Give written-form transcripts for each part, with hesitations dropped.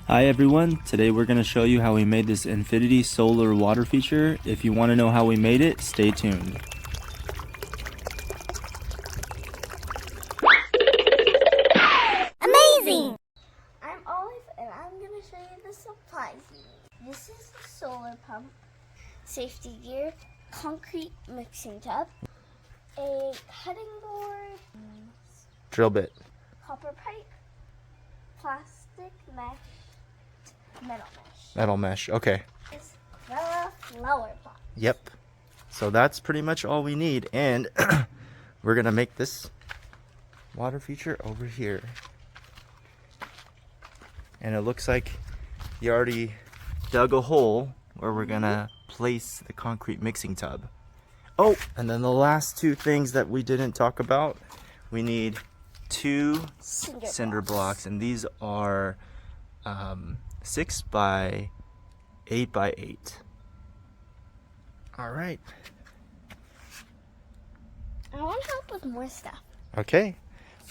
Hi everyone, today we're going to show you how we made this infinity solar water feature. If you want to know how we made it, stay tuned. Amazing! I'm Olive and I'm going to show you the supplies you need. This is the solar pump, safety gear, concrete mixing tub, a cutting board, Drill bit. copper pipe, plastic mesh, metal mesh. Metal mesh, okay. This the flower pot. Yep. So that's pretty much all we need, and we're going to make this water feature over here. And it looks like you already dug a hole where we're going to place the concrete mixing tub. Oh, and then the last two things that we didn't talk about, we need two cinder blocks, and these are 6 by 8 by 8. All right. I want help with more stuff. Okay.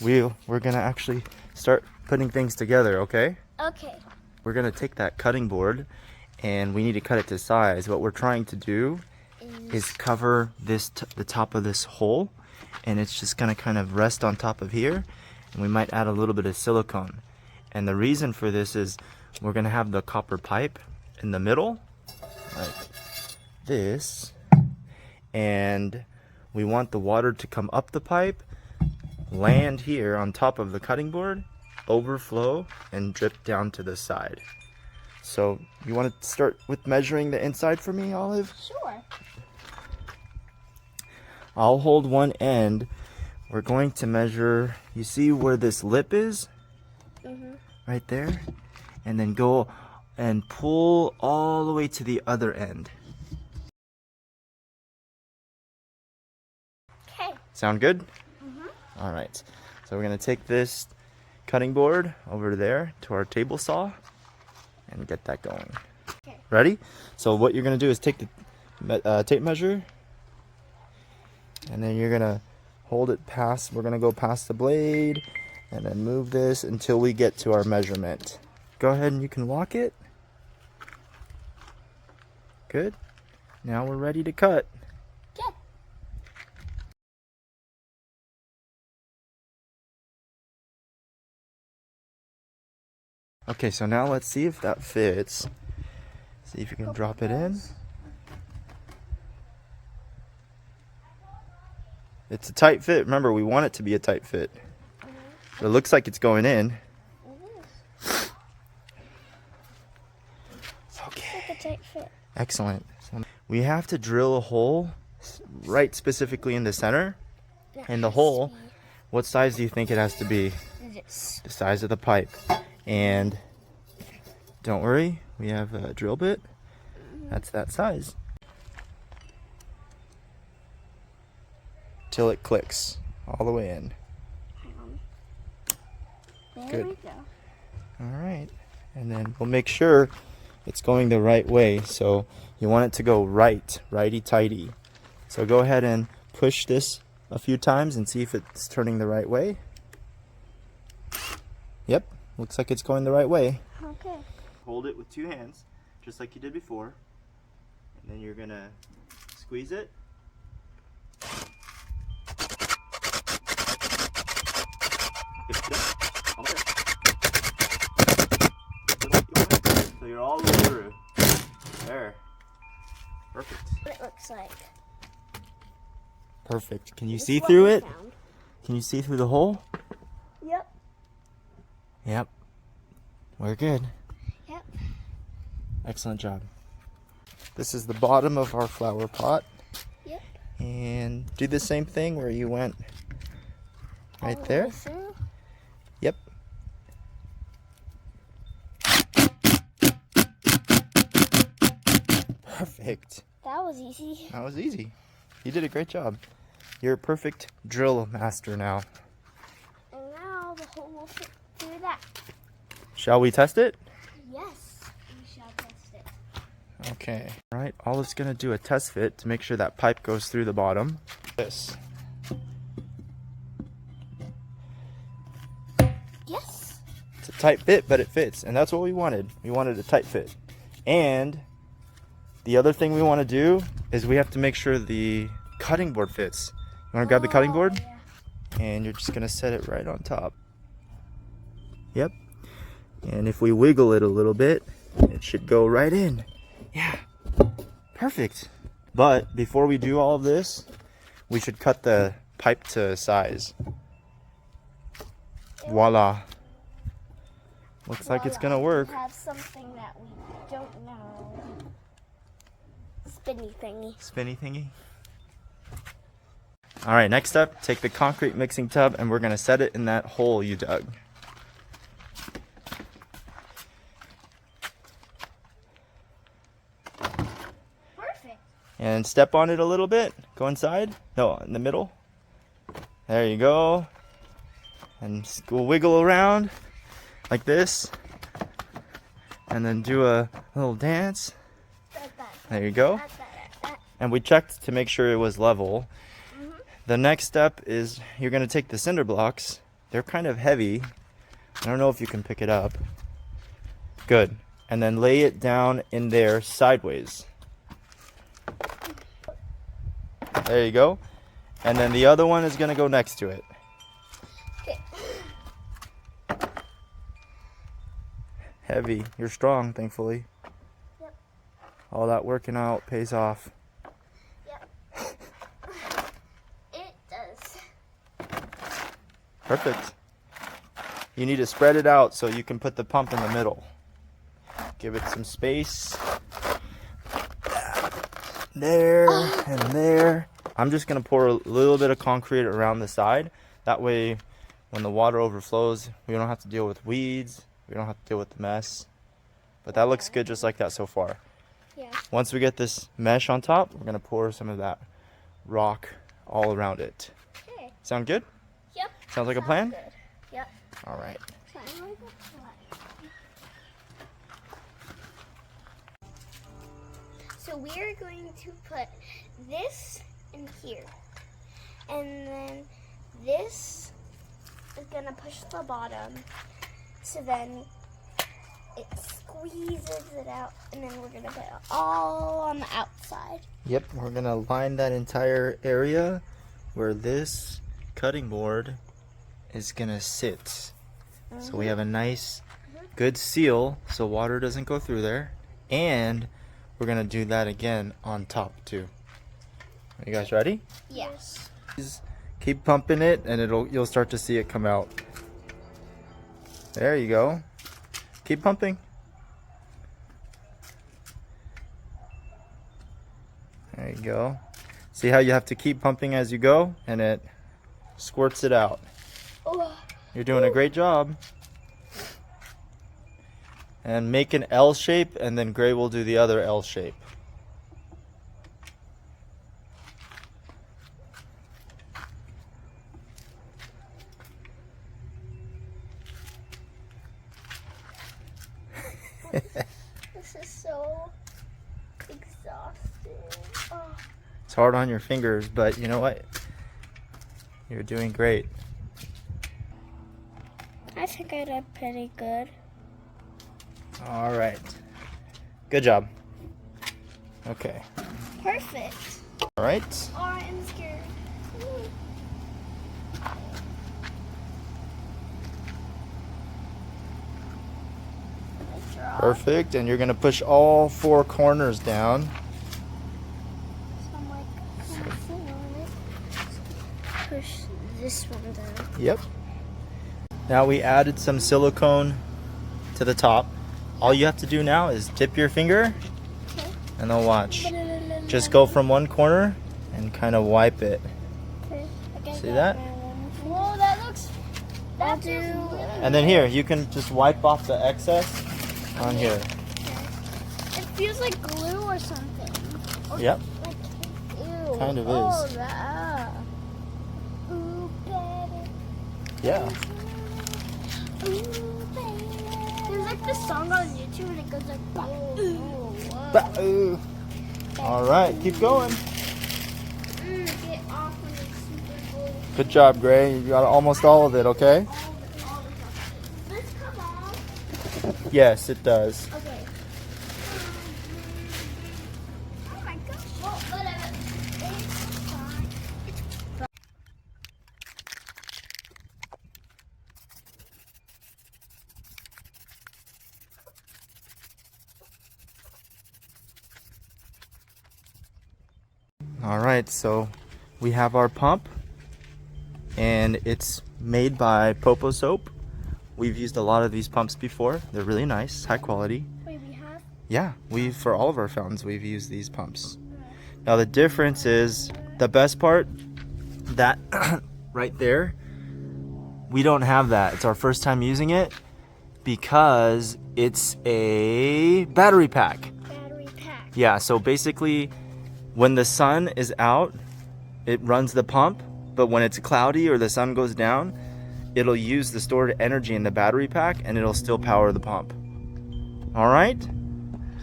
We're going to actually start putting things together, okay? Okay. We're going to take that cutting board and we need to cut it to size. What we're trying to do is cover this the top of this hole, and it's just going to kind of rest on top of here, and we might add a little bit of silicone. And the reason for this is we're going to have the copper pipe in the middle like this, and we want the water to come up the pipe, land here on top of the cutting board, overflow, and drip down to the side. So you want to start with measuring the inside for me, Olive? Sure. I'll hold one end. We're going to measure, you see where this lip is? Right there. And then go and pull all the way to the other end. Okay. Sound good? All right. So we're going to take this cutting board over there to our table saw and get that going. Okay. Ready? So what you're going to do is take the tape measure, and then you're going to hold it past, we're going to go past the blade and then move this until we get to our measurement. Go ahead and you can walk it. Good. Now we're ready to cut. Okay. Okay, so now let's see if that fits. See if you can drop it in. It's a tight fit. Remember, we want it to be a tight fit. But it looks like it's going in. Okay. Like a tight fit. Excellent. So we have to drill a hole right specifically in the center. And the hole, what size do you think it has to be? This. The size of the pipe. And don't worry, we have a drill bit. That's that size. Till it clicks all the way in. There Good. we go. All right. And then we'll make sure it's going the right way. So you want it to go right, righty-tighty. So go ahead and push this a few times and see if it's turning the right way. Yep, looks like it's going the right way. Okay. Hold it with 2 hands, just like you did before. And then you're gonna squeeze it. So you're all the way through. There. Perfect. What it looks like. Perfect. Can you This see is what through we it? found. Can you see through the hole? Yep. Yep. We're good. Yep. Excellent job. This is the bottom of our flower pot. Yep. And do the same thing where you went right All the there. way through. Yep. Perfect. That was easy. That was easy. You did a great job. You're a perfect drill master now. And now the hole will fit through that. Shall we test it? Yes. We shall test it. Okay. All right. Olive's going to do a test fit to make sure that pipe goes through the bottom. This. Yes. It's a tight fit, but it fits. And that's what we wanted. We wanted a tight fit. And the other thing we want to do is we have to make sure the cutting board fits. You want to grab the cutting board? Yeah. And you're just going to set it right on top. Yep. And if we wiggle it a little bit, it should go right in. Yeah. Perfect. But before we do all of this, we should cut the pipe to size. Voila. Looks like it's gonna work. We have something that we don't know. Spinny thingy. Spinny thingy. All right, next up, take the concrete mixing tub and we're gonna set it in that hole you dug. Perfect. And step on it a little bit. Go inside. No, in the middle. There you go. And we'll wiggle around like this. And then do a little dance. There you go. And we checked to make sure it was level. The next step is you're going to take the cinder blocks. They're kind of heavy. I don't know if you can pick it up. Good. And then lay it down in there sideways. There you go. And then the other one is going to go next to it. Okay. Heavy. You're strong, thankfully. Yep. All that working out pays off. Yep. It does. Perfect. You need to spread it out so you can put the pump in the middle. Give it some space. There and there. I'm just going to pour a little bit of concrete around the side. That way, when the water overflows, we don't have to deal with weeds. We don't have to deal with the mess. But that looks good just like that so far. Yeah. Once we get this mesh on top, we're going to pour some of that rock all around it. Okay. Sound good? Yep. Sounds like a plan? Good. Yep. All right. Sounds like a plan. So we are going to put this in here. And then this is going to push the bottom. So then it squeezes it out. And then we're going to put it all on the outside. Yep, we're going to line that entire area where this cutting board is going to sit. So we have a nice, good seal so water doesn't go through there. And we're going to do that again on top too. Are you guys ready? Yes. Keep pumping it and you'll start to see it come out. There you go. Keep pumping. There you go. See how you have to keep pumping as you go and it squirts it out. Oh. You're doing a great job. And make an L shape and then Gray will do the other L shape. This is so exhausting. Oh. It's hard on your fingers, but you know what? You're doing great. I think I did pretty good. All right. Good job. Okay. Perfect. All right. Oh, I'm scared. Perfect. And you're going to push all four corners down. So I'm like pressing on it. Push this one down. Yep. Now we added some silicone to the top. All you have to do now is dip your finger Okay. and then watch. Just go from one corner and kind of wipe it. Okay. See that? Whoa, that looks. That do. And then here, you can just wipe off the excess on here. It feels like glue or something. Or Yep. like, ew. Kind of Oh, is. that. Ooh, baby. Yeah. Ooh, baby. There's like this song on YouTube and it goes like, Ba-oo. All right, keep going. get off when it's super cold. Good job, Gray. You got almost all of it, okay? All the stuff. Let's come on. Yes, it does. Okay. Oh my gosh. Well, whatever. It's fine. All right, so we have our pump, and it's made by Poposoap. We've used a lot of these pumps before. They're really nice, high quality. Wait, we have? Yeah, for all of our fountains, we've used these pumps. Now the difference is, the best part, that right there, we don't have that. It's our first time using it because it's a battery pack. Battery pack. Yeah, so basically when the sun is out, it runs the pump, but when it's cloudy or the sun goes down, it'll use the stored energy in the battery pack and it'll still power the pump. All right?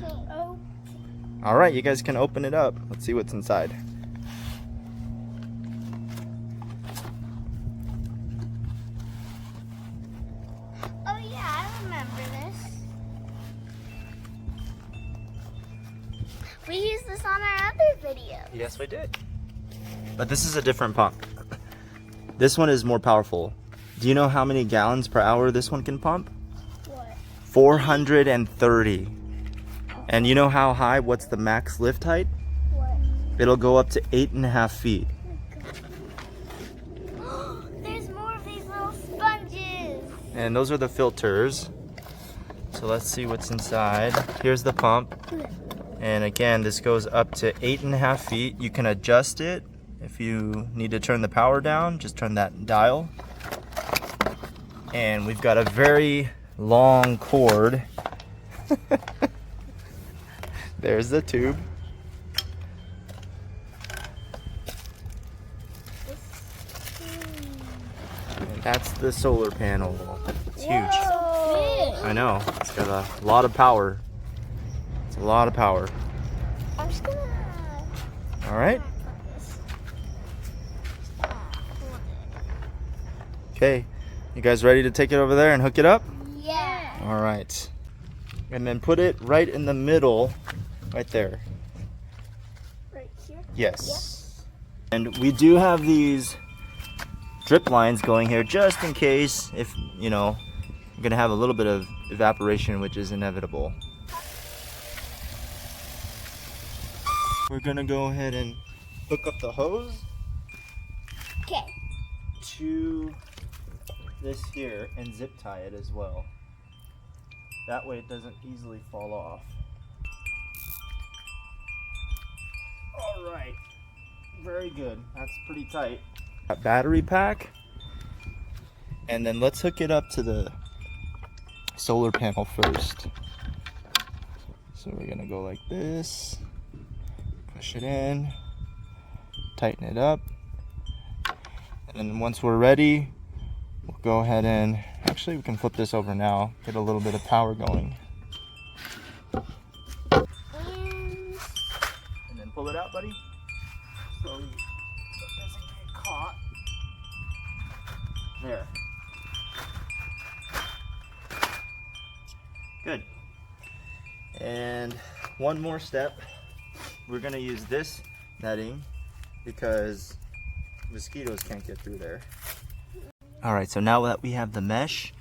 Oh. All right, you guys can open it up. Let's see what's inside. Oh yeah, I remember this. We used this on our other video. Yes, we did. But this is a different pump. This one is more powerful. Do you know how many gallons per hour this one can pump? What? 430. And you know how high, what's the max lift height? What? It'll go up to 8.5 feet. There's more of these little sponges. And those are the filters. So let's see what's inside. Here's the pump. And again, this goes up to 8.5 feet. You can adjust it. If you need to turn the power down, just turn that dial. And we've got a very long cord. There's the tube. And that's the solar panel. It's huge. Whoa. I know. It's got a lot of power. It's a lot of power. I'm just gonna. All right. Okay. You guys ready to take it over there and hook it up? Yeah. All right. And then put it right in the middle, right there. Right here? Yes. And we do have these drip lines going here just in case if, you know, you're going to have a little bit of evaporation, which is inevitable. We're going to go ahead and hook up the hose Okay. to this here and zip tie it as well. That way it doesn't easily fall off. All right, very good. That's pretty tight. That battery pack, and then let's hook it up to the solar panel first. So we're gonna go like this, push it in, tighten it up, and then once we're ready, we'll go ahead and, actually we can flip this over now, get a little bit of power going. And then pull it out, buddy. Slowly, so it doesn't get caught. There. Good. And one more step. We're gonna use this netting because mosquitoes can't get through there. All right, so now that we have the mesh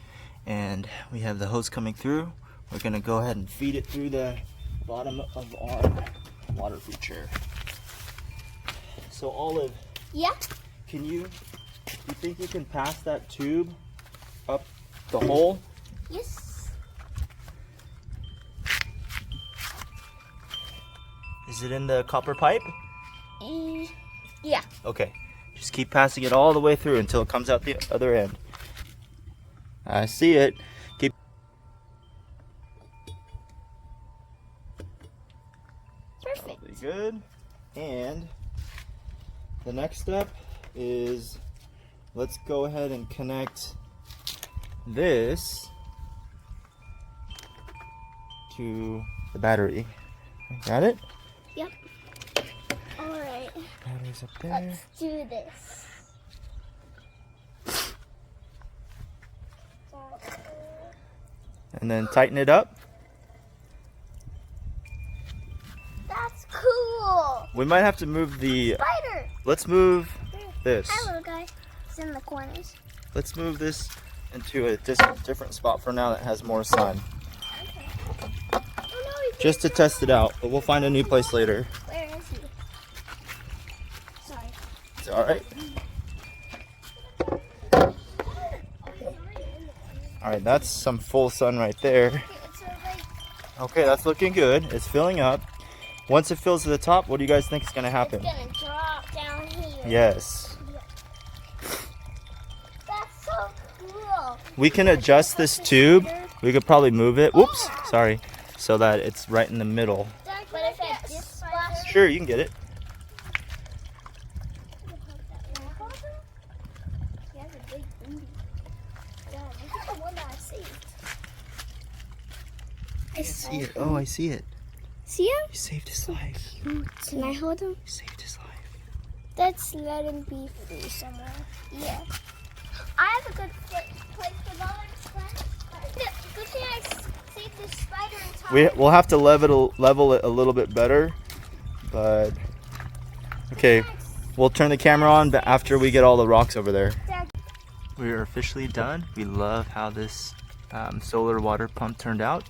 and we have the hose coming through, we're gonna go ahead and feed it through the bottom of our water feature. So Olive, Yeah. you think you can pass that tube up the hole? Yes. Is it in the copper pipe? Yeah. Okay, just keep passing it all the way through until it comes out the other end. I see it. Keep. Perfect. Really good. And the next step is, let's go ahead and connect this to the battery. Got it? Yep. All right. Battery's up there. Let's do this. and then tighten it up. That's cool. We might have to move the... Spider. Let's move this. Hi, little guy. It's in the corners. Let's move this into a different spot for now that has more sun. Okay. Oh, no, Just to test it out, but we'll find a new place later. Where is he? Sorry. It's alright. Alright, that's some full sun right there. Okay, that's looking good. It's filling up. Once it fills to the top, what do you guys think is going to happen? It's going to drop down here. Yes. That's so cool. We can adjust this tube. We could probably move it. Whoops, sorry. So that it's right in the middle. But if it just splashes. Sure, you can get it. He has a big booty. Yeah, look at the one that I saved. I see it. Oh, I see it. See him? You saved his life. Can I hold him? You saved his life. Let's let him be free somewhere. Yeah. I have a good place for Love's. Good thing I saved this spider in time. We'll have to level it a little bit better, but okay. We'll turn the camera on after we get all the rocks over there. We are officially done. We love how this solar water pump turned out,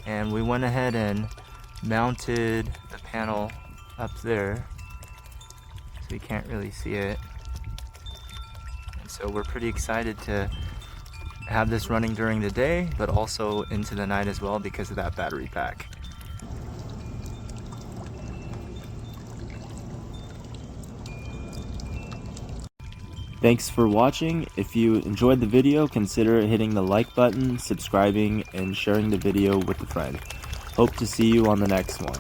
and we went ahead and mounted the panel up there so you can't really see it. And so we're pretty excited to have this running during the day, but also into the night as well because of that battery pack. Thanks for watching. If you enjoyed the video, consider hitting the like button, subscribing, and sharing the video with a friend. Hope to see you on the next one.